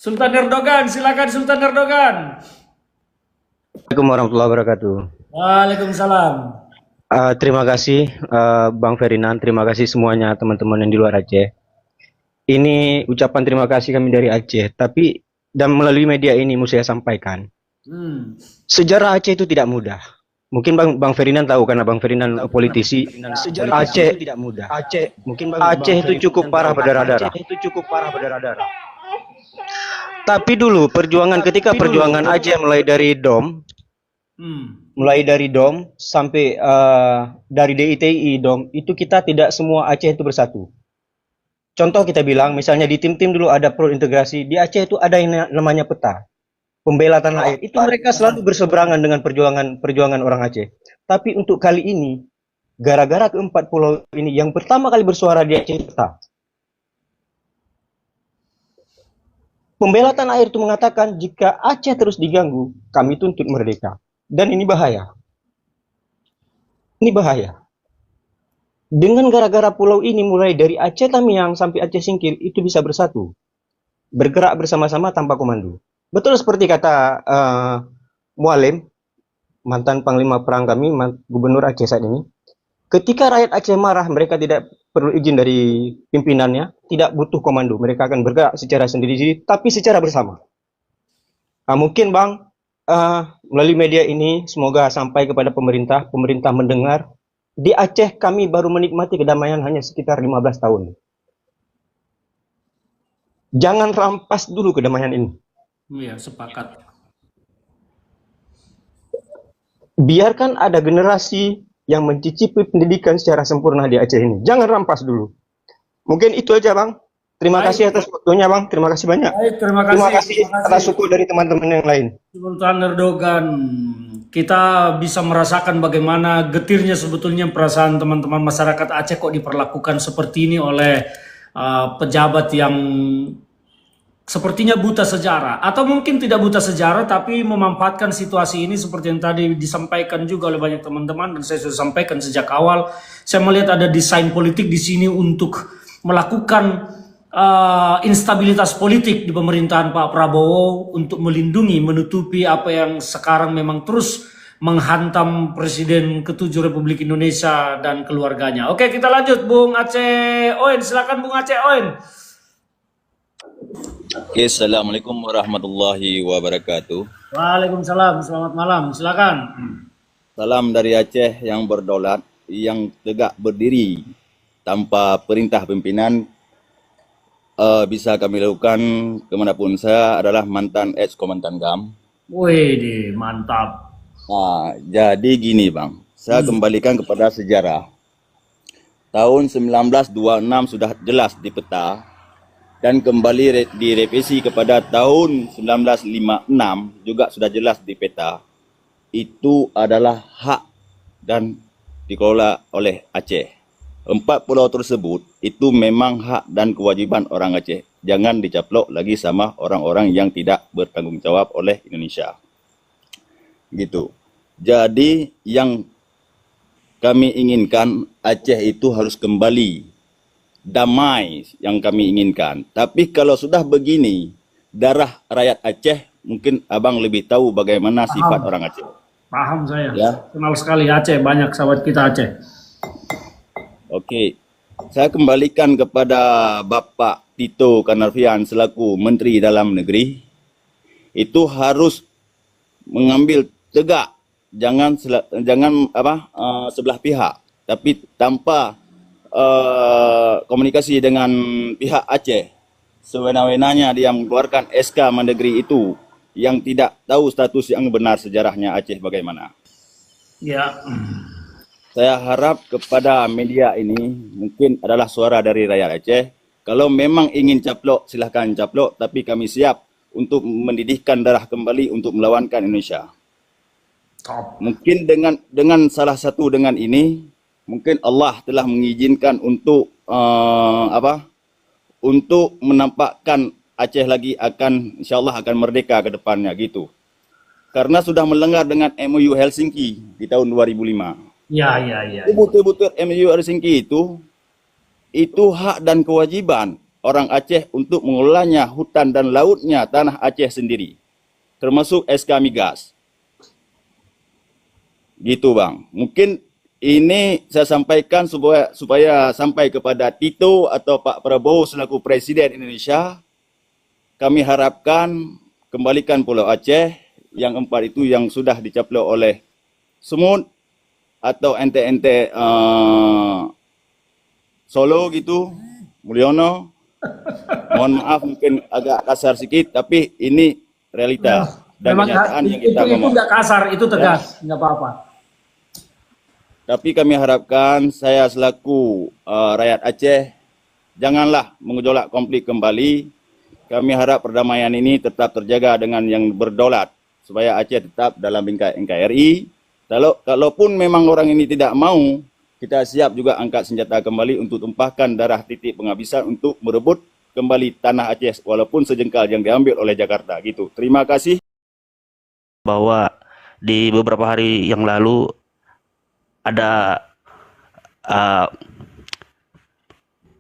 Sultan Erdogan, silakan Sultan Erdogan. Assalamualaikum warahmatullahi wabarakatuh. Waalaikumsalam. Terima kasih Bang Ferdinand, terima kasih semuanya teman-teman yang di luar Aceh. Ini ucapan terima kasih kami dari Aceh, tapi dan melalui media ini mau saya sampaikan. Hmm. Sejarah Aceh itu tidak mudah. Mungkin Bang Ferdinand tahu karena Bang Ferdinand politisi. Sejarah Aceh itu tidak mudah. Aceh itu cukup parah berdarah-darah. Tapi dulu ketika perjuangan Aceh mulai dari DOM, sampai dari DITI DOM itu kita tidak semua Aceh itu bersatu. Contoh kita bilang misalnya di tim-tim dulu ada pro integrasi, di Aceh itu ada yang namanya peta pembela tanah air. Itu mereka selalu berseberangan dengan perjuangan orang Aceh. Tapi untuk kali ini gara-gara keempat pulau ini yang pertama kali bersuara di Aceh peta. Pembela tanah air itu mengatakan jika Aceh terus diganggu, kami tuntut merdeka. Dan ini bahaya. Ini bahaya. Dengan gara-gara pulau ini mulai dari Aceh Tamiang sampai Aceh Singkil itu bisa bersatu. Bergerak bersama-sama tanpa komando. Betul seperti kata Mualim, mantan panglima perang kami, gubernur Aceh saat ini. Ketika rakyat Aceh marah, mereka tidak perlu izin dari pimpinannya, tidak butuh komando. Mereka akan bergerak secara sendiri-sendiri, tapi secara bersama. Nah, mungkin Bang, melalui media ini, semoga sampai kepada pemerintah mendengar. Di Aceh kami baru menikmati kedamaian hanya sekitar 15 tahun. Jangan rampas dulu kedamaian ini. Iya, sepakat. Biarkan ada generasi yang mencicipi pendidikan secara sempurna di Aceh ini. Jangan rampas dulu. Mungkin itu aja Bang. Terima kasih atas waktunya Bang. Terima kasih banyak. Baik, terima kasih atas support dari teman-teman yang lain. Sultan Erdogan. Kita bisa merasakan bagaimana getirnya sebetulnya perasaan teman-teman masyarakat Aceh kok diperlakukan seperti ini oleh pejabat yang sepertinya buta sejarah, atau mungkin tidak buta sejarah tapi memanfaatkan situasi ini seperti yang tadi disampaikan juga oleh banyak teman-teman dan saya sudah sampaikan sejak awal. Saya melihat ada desain politik di sini untuk melakukan instabilitas politik di pemerintahan Pak Prabowo untuk melindungi, menutupi apa yang sekarang memang terus menghantam Presiden ke-7 Republik Indonesia dan keluarganya. Oke, kita lanjut Bung Aceh Oen, silakan Bung Aceh Oen. Oke, assalamualaikum warahmatullahi wabarakatuh. Waalaikumsalam, selamat malam, silakan. Salam dari Aceh yang berdaulat, yang tegak berdiri tanpa perintah pimpinan. Bisa kami lakukan kemanapun. Saya adalah mantan ex-komandan GAM. Wih, mantap. Nah, jadi gini Bang, saya kembalikan kepada sejarah. Tahun 1926 sudah jelas di peta, dan kembali direvisi kepada tahun 1956 juga sudah jelas di peta. Itu adalah hak dan dikelola oleh Aceh. 4 pulau tersebut itu memang hak dan kewajiban orang Aceh. Jangan dicaplok lagi sama orang-orang yang tidak bertanggung jawab oleh Indonesia. Gitu. Jadi yang kami inginkan Aceh itu harus kembali damai yang kami inginkan. Tapi kalau sudah begini, darah rakyat Aceh, mungkin Abang lebih tahu bagaimana sifat orang Aceh. Paham saya. Ya. Kenal sekali Aceh, banyak sahabat kita Aceh. Oke. Saya kembalikan kepada Bapak Tito Karnavian selaku Menteri Dalam Negeri. Itu harus mengambil tegak, jangan sebelah pihak, tapi tanpa komunikasi dengan pihak Aceh. Sewenang-wenangnya dia mengeluarkan SK Mendagri itu yang tidak tahu status yang benar sejarahnya Aceh bagaimana. Ya. Saya harap kepada media ini mungkin adalah suara dari rakyat Aceh. Kalau memang ingin caplok, silahkan caplok, tapi kami siap untuk mendidihkan darah kembali untuk melawankan Indonesia. Mungkin dengan salah satu dengan ini, mungkin Allah telah mengizinkan untuk untuk menampakkan Aceh lagi akan insyaallah akan merdeka ke depannya gitu. Karena sudah melanggar dengan MOU Helsinki di tahun 2005. Ya. Betul-betul MOU Helsinki itu hak dan kewajiban orang Aceh untuk mengelolanya hutan dan lautnya tanah Aceh sendiri, termasuk SK Migas. Gitu bang. Mungkin ini saya sampaikan supaya sampai kepada Tito atau Pak Prabowo selaku Presiden Indonesia. Kami harapkan kembalikan Pulau Aceh yang 4 itu yang sudah dicaplok oleh Sumut atau ente-ente Solo gitu, Mulyono. Mohon maaf mungkin agak kasar sedikit, tapi ini realita dan Memang kenyataan yang kita itu ngomong. nggak kasar, itu tegas, nggak apa-apa. Tapi kami harapkan saya selaku rakyat Aceh, janganlah mengejolak konflik kembali. Kami harap perdamaian ini tetap terjaga dengan yang berdaulat, supaya Aceh tetap dalam bingkai NKRI. Kalaupun memang orang ini tidak mau, kita siap juga angkat senjata kembali untuk tumpahkan darah titik penghabisan untuk merebut kembali tanah Aceh walaupun sejengkal yang diambil oleh Jakarta gitu. Terima kasih. Bahwa di beberapa hari yang lalu ada uh,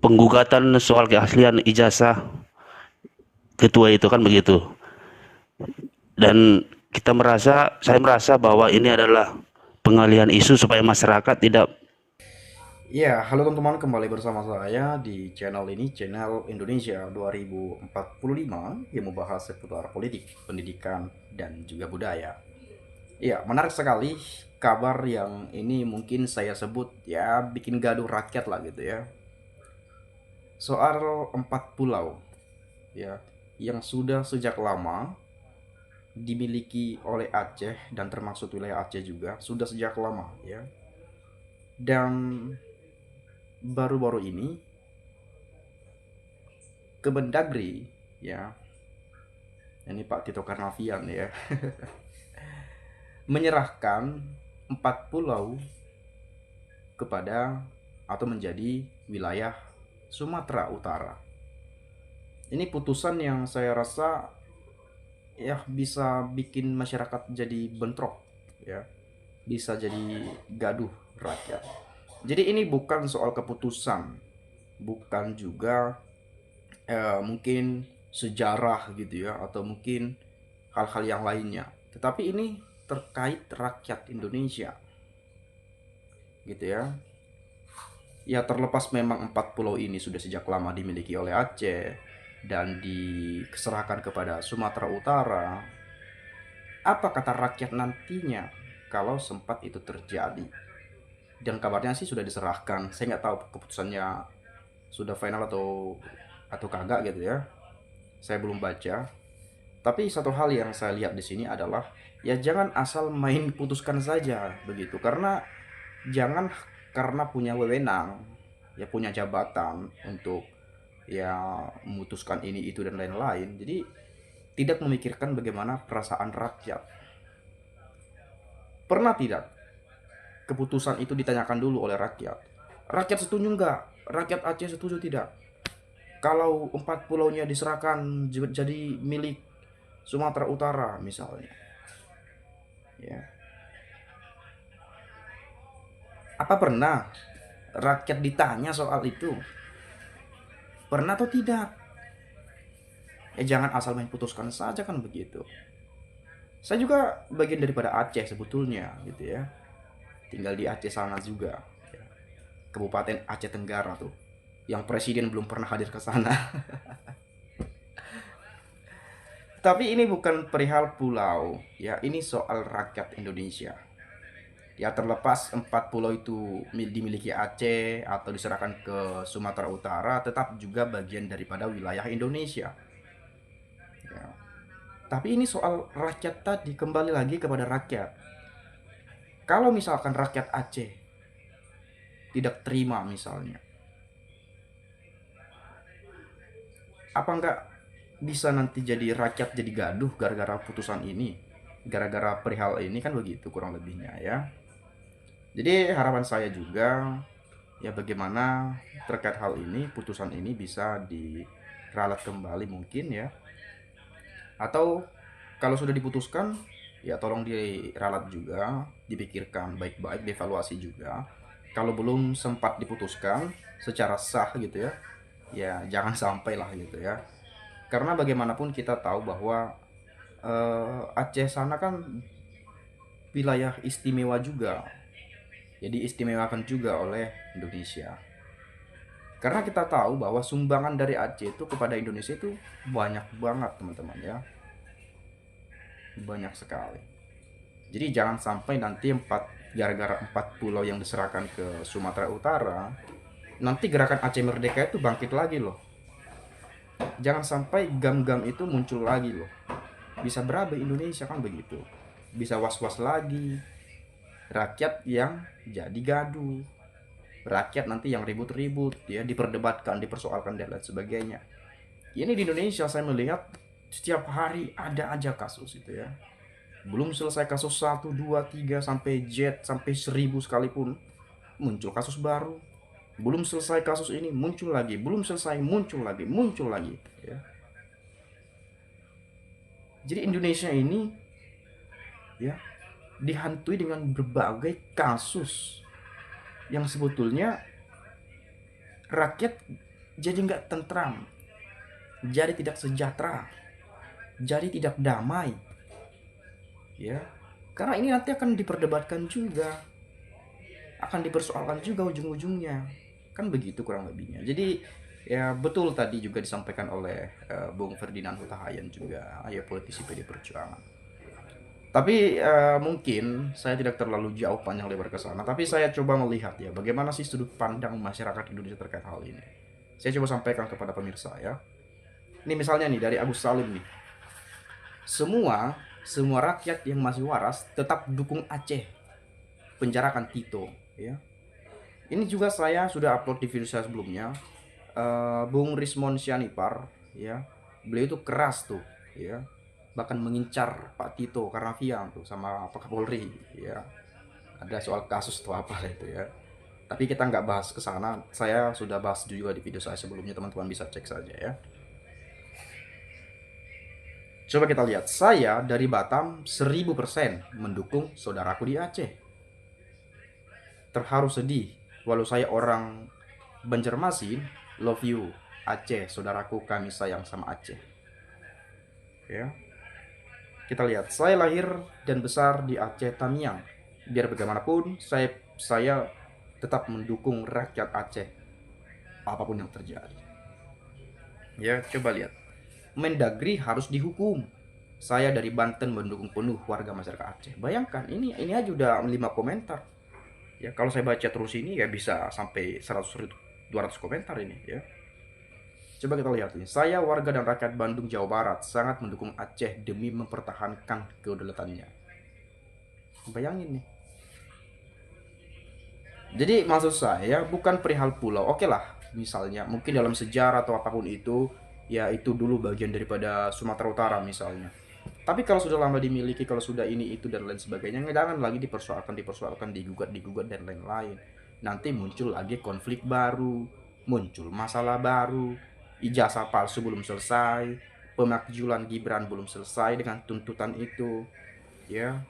penggugatan soal keaslian ijazah ketua itu kan begitu. Dan saya merasa bahwa ini adalah pengalihan isu supaya masyarakat tidak. Ya, halo teman-teman, kembali bersama saya di channel ini, channel Indonesia 2045 yang membahas seputar politik, pendidikan, dan juga budaya. Ya, menarik sekali kabar yang ini mungkin saya sebut ya bikin gaduh rakyat lah gitu ya. Soal 4 pulau ya yang sudah sejak lama dimiliki oleh Aceh dan termasuk wilayah Aceh juga sudah sejak lama ya. Dan baru-baru ini Kemendagri ya, ini Pak Tito Karnavian ya, menyerahkan 4 pulau kepada atau menjadi wilayah Sumatera Utara. Ini putusan yang saya rasa ya bisa bikin masyarakat jadi bentrok ya, bisa jadi gaduh rakyat. Jadi ini bukan soal keputusan, bukan juga mungkin sejarah gitu ya, atau mungkin hal-hal yang lainnya. Tetapi ini terkait rakyat Indonesia gitu ya. Ya terlepas memang 4 pulau ini sudah sejak lama dimiliki oleh Aceh dan diserahkan kepada Sumatera Utara. Apa kata rakyat nantinya kalau sempat itu terjadi? Dan kabarnya sih sudah diserahkan. Saya nggak tahu keputusannya sudah final atau kagak gitu ya. Saya belum baca. Tapi satu hal yang saya lihat di sini adalah ya jangan asal main putuskan saja begitu. Karena jangan karena punya wewenang, ya punya jabatan untuk ya memutuskan ini itu dan lain-lain. Jadi tidak memikirkan bagaimana perasaan rakyat. Pernah tidak keputusan itu ditanyakan dulu oleh rakyat? Rakyat setuju enggak? Rakyat Aceh setuju tidak? Kalau 4 pulaunya diserahkan jadi milik Sumatera Utara misalnya. Ya. Apa pernah rakyat ditanya soal itu? Pernah atau tidak? Jangan asal main putuskan saja kan begitu. Saya juga bagian daripada Aceh sebetulnya gitu ya. Tinggal di Aceh sana juga, Kabupaten Aceh Tenggara tuh, yang presiden belum pernah hadir ke sana. Tapi ini bukan perihal pulau, ya ini soal rakyat Indonesia. Ya terlepas 4 pulau itu dimiliki Aceh atau diserahkan ke Sumatera Utara, tetap juga bagian daripada wilayah Indonesia. Ya. Tapi ini soal rakyat tadi, kembali lagi kepada rakyat. Kalau misalkan rakyat Aceh tidak terima misalnya, apa enggak bisa nanti jadi rakyat jadi gaduh gara-gara putusan ini, gara-gara perihal ini kan begitu kurang lebihnya ya. Jadi harapan saya juga ya bagaimana terkait hal ini, putusan ini bisa diralat kembali mungkin ya, atau kalau sudah diputuskan ya tolong diralat juga, dipikirkan baik-baik, dievaluasi juga. Kalau belum sempat diputuskan secara sah gitu ya, ya jangan sampai lah gitu ya. Karena bagaimanapun kita tahu bahwa Aceh sana kan wilayah istimewa juga, jadi istimewakan juga oleh Indonesia. Karena kita tahu bahwa sumbangan dari Aceh itu kepada Indonesia itu banyak banget teman-teman ya, banyak sekali. Jadi jangan sampai nanti gara-gara 4 pulau yang diserahkan ke Sumatera Utara, nanti gerakan Aceh Merdeka itu bangkit lagi loh. Jangan sampai gam-gam itu muncul lagi loh. Bisa berabe Indonesia kan begitu. Bisa was-was lagi. Rakyat yang jadi gaduh. Rakyat nanti yang ribut-ribut ya, diperdebatkan, dipersoalkan dan lain sebagainya. Ini di Indonesia saya melihat setiap hari ada aja kasus itu ya. Belum selesai kasus 1, 2, 3 sampai Z sampai 1000 sekalipun muncul kasus baru. Belum selesai kasus ini muncul lagi, belum selesai muncul lagi ya. Jadi Indonesia ini ya dihantui dengan berbagai kasus yang sebetulnya rakyat jadi nggak tentram, jadi tidak sejahtera, jadi tidak damai ya. Karena ini nanti akan diperdebatkan juga, akan dipersoalkan juga ujung-ujungnya, kan begitu kurang lebihnya. Jadi ya betul tadi juga disampaikan oleh Bung Ferdinand Huta Hayan juga, ayo politisi PD Perjuangan. Tapi mungkin saya tidak terlalu jauh panjang lebar ke sana, tapi saya coba melihat ya bagaimana sih sudut pandang masyarakat Indonesia terkait hal ini. Saya coba sampaikan kepada pemirsa ya. Ini misalnya nih dari Agus Salim nih. Semua rakyat yang masih waras tetap dukung Aceh. Penjarakan Tito ya. Ini juga saya sudah upload di video saya sebelumnya. Bung Rismon Sianipar ya. Beliau itu keras tuh ya. Bahkan mengincar Pak Tito Karnavian tuh sama Pak Kapolri ya. Ada soal kasus atau apa itu ya. Tapi kita nggak bahas ke sana. Saya sudah bahas juga di video saya sebelumnya, teman-teman bisa cek saja ya. Coba kita lihat, saya dari Batam 1000% mendukung saudaraku di Aceh. Terharu sedih, walau saya orang Banjarmasin, love you Aceh, saudaraku, kami sayang sama Aceh. Ya. Kita lihat, saya lahir dan besar di Aceh Tamiang. Biar bagaimanapun, saya tetap mendukung rakyat Aceh apapun yang terjadi. Ya, coba lihat. Mendagri harus dihukum. Saya dari Banten mendukung penuh warga masyarakat Aceh. Bayangkan ini aja udah 5 komentar. Ya, kalau saya baca terus ini ya bisa sampai 100 200 komentar ini ya. Coba kita lihat ini. Saya warga dan rakyat Bandung Jawa Barat sangat mendukung Aceh demi mempertahankan kedaulatannya. Bayangin nih. Jadi maksud saya bukan perihal pulau. Oke lah, misalnya mungkin dalam sejarah atau apapun itu, ya itu dulu bagian daripada Sumatera Utara misalnya. Tapi kalau sudah lama dimiliki, kalau sudah ini itu dan lain sebagainya, jangan lagi dipersoalkan, digugat dan lain-lain. Nanti muncul lagi konflik baru, muncul masalah baru, ijazah palsu belum selesai, pemakjulan Gibran belum selesai dengan tuntutan itu, ya.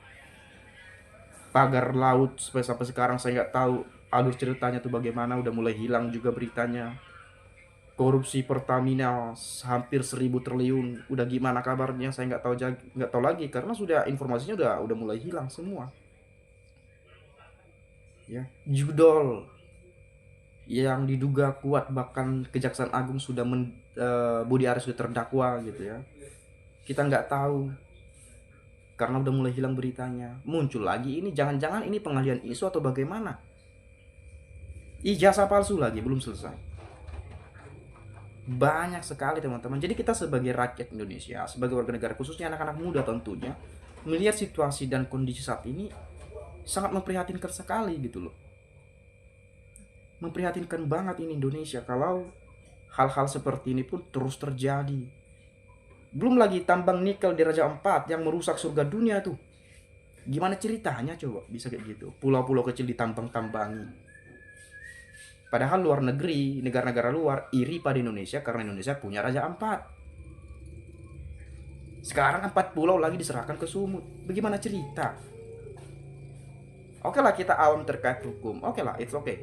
Pagar laut sampai sekarang saya nggak tahu alur ceritanya tuh bagaimana, udah mulai hilang juga beritanya. Korupsi Pertamina hampir 1000 triliun, udah gimana kabarnya saya nggak tahu lagi karena sudah informasinya udah mulai hilang semua. Ya, judol yang diduga kuat bahkan Kejaksaan Agung sudah Budi Aris sudah terdakwa gitu ya. Kita nggak tahu karena udah mulai hilang beritanya. Muncul lagi ini, jangan-jangan ini pengalihan isu atau bagaimana? Ijazah palsu lagi belum selesai. Banyak sekali teman-teman. Jadi kita sebagai rakyat Indonesia, sebagai warga negara, khususnya anak-anak muda tentunya, melihat situasi dan kondisi saat ini sangat memprihatinkan sekali gitu loh. Memprihatinkan banget ini Indonesia kalau hal-hal seperti ini pun terus terjadi. Belum lagi tambang nikel di Raja Ampat yang merusak surga dunia tuh. Gimana ceritanya coba bisa kayak gitu? Pulau-pulau kecil ditambang-tambangi. Padahal luar negeri, negara-negara luar iri pada Indonesia karena Indonesia punya Raja Ampat. Sekarang 4 pulau lagi diserahkan ke Sumut. Bagaimana cerita? Oke lah kita awam terkait hukum. Oke lah, it's okay.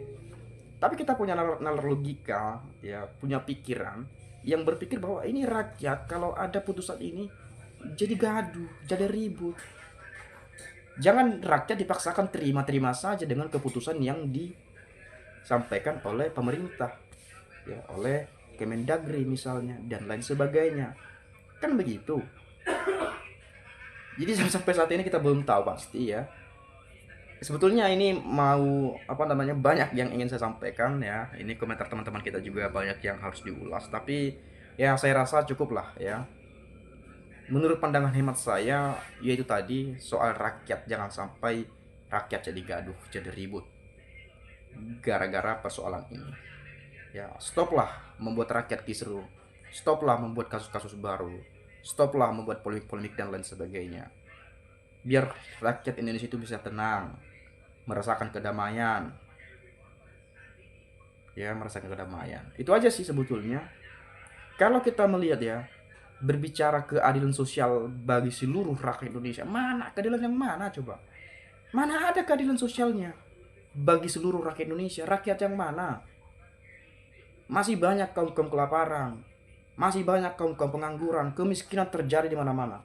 Tapi kita punya nalar logika, ya, punya pikiran yang berpikir bahwa ini rakyat kalau ada putusan ini jadi gaduh, jadi ribut. Jangan rakyat dipaksakan terima-terima saja dengan keputusan yang disampaikan oleh pemerintah, ya, oleh Kemendagri misalnya dan lain sebagainya. Kan begitu. Jadi sampai saat ini kita belum tahu pasti, ya. Sebetulnya ini mau apa namanya, banyak yang ingin saya sampaikan, ya. Ini komentar teman-teman kita juga banyak yang harus diulas, tapi ya saya rasa cukup lah, ya. Menurut pandangan hemat saya, yaitu tadi soal rakyat, jangan sampai rakyat jadi gaduh, jadi ribut gara-gara persoalan ini. Ya, stoplah membuat rakyat kisruh. Stoplah membuat kasus-kasus baru. Stoplah membuat polemik-polemik dan lain sebagainya. Biar rakyat Indonesia itu bisa tenang, merasakan kedamaian. Ya, merasakan kedamaian. Itu aja sih sebetulnya. Kalau kita melihat, ya, berbicara keadilan sosial bagi seluruh rakyat Indonesia, mana keadilan yang mana coba? Mana ada keadilan sosialnya bagi seluruh rakyat Indonesia? Rakyat yang mana? Masih banyak kaum-kaum kelaparan, masih banyak kaum-kaum pengangguran, kemiskinan terjadi di mana-mana.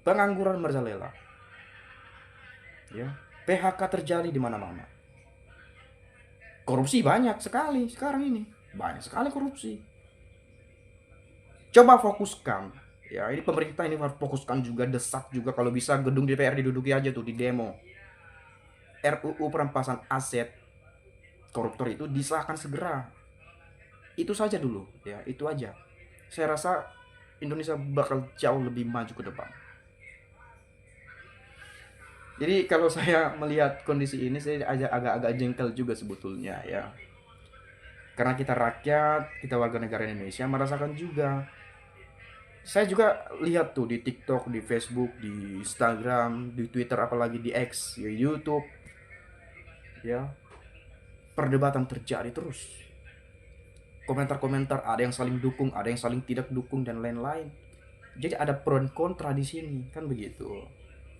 Pengangguran merajalela. Ya, PHK terjadi di mana-mana. Korupsi banyak sekali sekarang ini. Banyak sekali korupsi. Coba fokuskan. Ya, ini pemerintah ini harus fokuskan juga, desak juga kalau bisa gedung DPR diduduki aja tuh, di demo. RUU perampasan aset koruptor itu disahkan segera. Itu saja dulu, ya, itu aja. Saya rasa Indonesia bakal jauh lebih maju ke depan. Jadi kalau saya melihat kondisi ini, saya agak-agak jengkel juga sebetulnya, ya. Karena kita rakyat, kita warga negara Indonesia merasakan juga. Saya juga lihat tuh di TikTok, di Facebook, di Instagram, di Twitter, apalagi di X, di YouTube, ya, perdebatan terjadi terus. Komentar-komentar, ada yang saling dukung, ada yang saling tidak dukung, dan lain-lain. Jadi ada pro dan kontra di sini, kan begitu.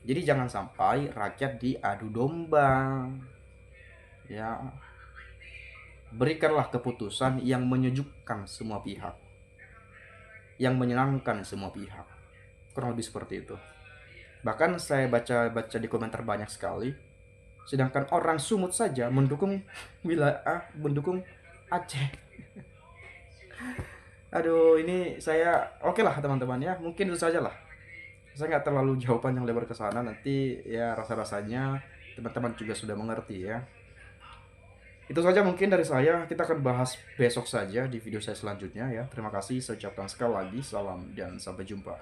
Jadi jangan sampai rakyat diadu domba. Ya, berikanlah keputusan yang menyejukkan semua pihak, yang menyenangkan semua pihak. Kurang lebih seperti itu. Bahkan saya baca di komentar banyak sekali, sedangkan orang Sumut saja mendukung mendukung Aceh. Aduh, ini saya oke lah teman-teman, ya, mungkin itu saja lah. Saya nggak terlalu jauh panjang lebar ke sana, nanti ya rasa-rasanya teman-teman juga sudah mengerti, ya. Itu saja mungkin dari saya, kita akan bahas besok saja di video saya selanjutnya, ya. Terima kasih, saya ucapkan sekali lagi salam dan sampai jumpa.